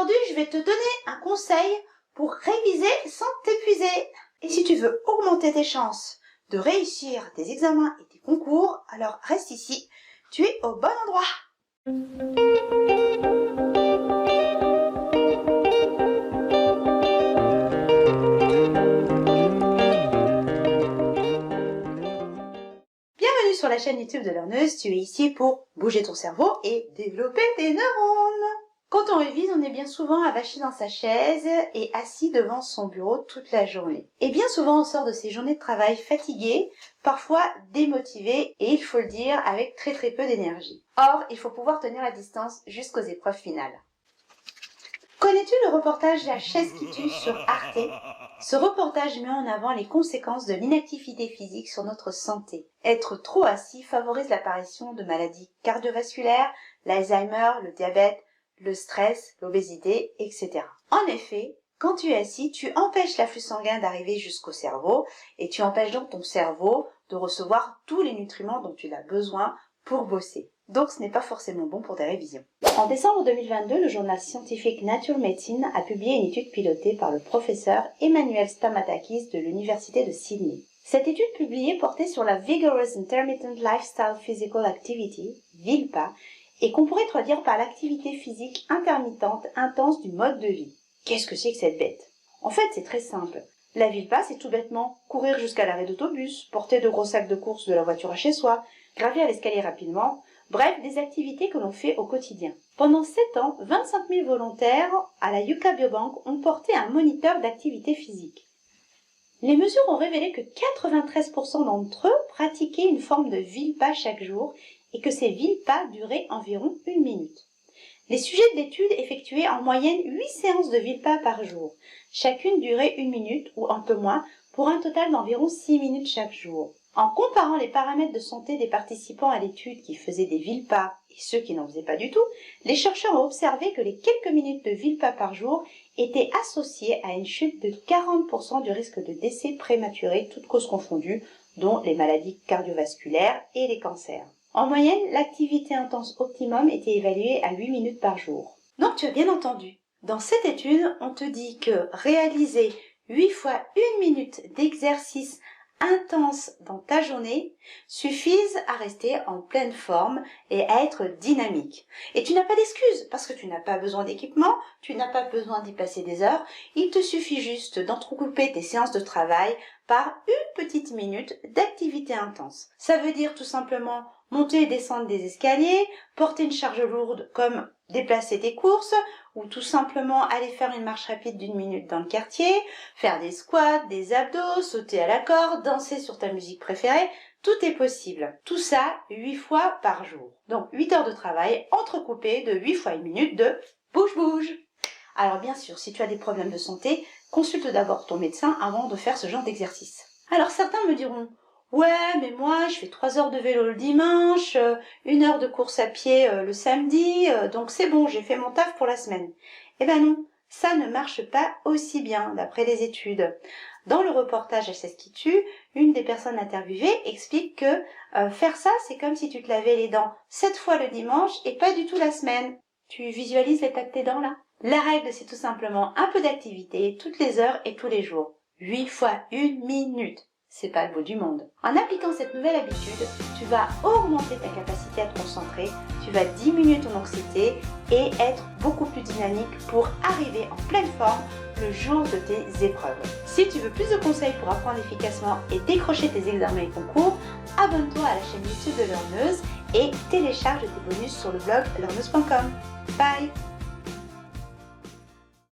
Aujourd'hui, je vais te donner un conseil pour réviser sans t'épuiser. Et si tu veux augmenter tes chances de réussir tes examens et tes concours, alors reste ici, tu es au bon endroit. Bienvenue sur la chaîne YouTube de Learneuse, tu es ici pour bouger ton cerveau et développer tes neurones. Quand on révise, on est bien souvent avachi dans sa chaise et assis devant son bureau toute la journée. Et bien souvent, on sort de ces journées de travail fatigué, parfois démotivé et il faut le dire, avec très peu d'énergie. Or, il faut pouvoir tenir la distance jusqu'aux épreuves finales. Connais-tu le reportage La chaise qui tue sur Arte? Ce reportage met en avant les conséquences de l'inactivité physique sur notre santé. Être trop assis favorise l'apparition de maladies cardiovasculaires, l'Alzheimer, le diabète, le stress, l'obésité, etc. En effet, quand tu es assis, tu empêches l'afflux sanguin d'arriver jusqu'au cerveau et tu empêches donc ton cerveau de recevoir tous les nutriments dont tu as besoin pour bosser. Donc ce n'est pas forcément bon pour tes révisions. En décembre 2022, le journal scientifique Nature Medicine a publié une étude pilotée par le professeur Emmanuel Stamatakis de l'université de Sydney. Cette étude publiée portait sur la Vigorous Intermittent Lifestyle Physical Activity, VILPA, et qu'on pourrait traduire par l'activité physique intermittente intense du mode de vie. Qu'est-ce que c'est que cette bête? En fait, c'est très simple. La VILPA, c'est tout bêtement courir jusqu'à l'arrêt d'autobus, porter de gros sacs de course de la voiture à chez soi, gravir l'escalier rapidement, bref, des activités que l'on fait au quotidien. Pendant 7 ans, 25 000 volontaires à la Yucca Biobank ont porté un moniteur d'activité physique. Les mesures ont révélé que 93% d'entre eux pratiquaient une forme de VILPA chaque jour et que ces VILPA duraient environ 1 minute. Les sujets de l'étude effectuaient en moyenne 8 séances de VILPA par jour. Chacune durait 1 minute ou un peu moins pour un total d'environ 6 minutes chaque jour. En comparant les paramètres de santé des participants à l'étude qui faisaient des VILPA et ceux qui n'en faisaient pas du tout, les chercheurs ont observé que les quelques minutes de VILPA par jour étaient associées à une chute de 40% du risque de décès prématuré, toutes causes confondues, dont les maladies cardiovasculaires et les cancers. En moyenne, l'activité intense optimum était évaluée à 8 minutes par jour. Donc tu as bien entendu, dans cette étude, on te dit que réaliser 8 fois 1 minute d'exercice intense dans ta journée suffisent à rester en pleine forme et à être dynamique. Et tu n'as pas d'excuse parce que tu n'as pas besoin d'équipement, tu n'as pas besoin d'y passer des heures, il te suffit juste d'entrecouper tes séances de travail par 1 petite minute d'activité intense. Ça veut dire tout simplement monter et descendre des escaliers, porter une charge lourde comme déplacer tes courses ou tout simplement aller faire une marche rapide d'1 minute dans le quartier, faire des squats, des abdos, sauter à la corde, danser sur ta musique préférée, tout est possible. Tout ça 8 fois par jour. Donc 8 heures de travail entrecoupées de 8 fois 1 minute de bouge-bouge. Alors bien sûr, si tu as des problèmes de santé, consulte d'abord ton médecin avant de faire ce genre d'exercice. Alors certains me diront: ouais, mais moi, je fais 3 heures de vélo le dimanche, 1 heure de course à pied le samedi, donc c'est bon, j'ai fait mon taf pour la semaine. Eh ben non, ça ne marche pas aussi bien, d'après les études. Dans le reportage La chaise qui tue, une des personnes interviewées explique que faire ça, c'est comme si tu te lavais les dents 7 fois le dimanche et pas du tout la semaine. Tu visualises l'état de tes dents là? La règle, c'est tout simplement un peu d'activité toutes les heures et tous les jours. 8 fois 1 minute. C'est pas le bout du monde. En appliquant cette nouvelle habitude, tu vas augmenter ta capacité à te concentrer, tu vas diminuer ton anxiété et être beaucoup plus dynamique pour arriver en pleine forme le jour de tes épreuves. Si tu veux plus de conseils pour apprendre efficacement et décrocher tes examens et concours, abonne-toi à la chaîne YouTube de Learneuse et télécharge tes bonus sur le blog learneuse.com. Bye!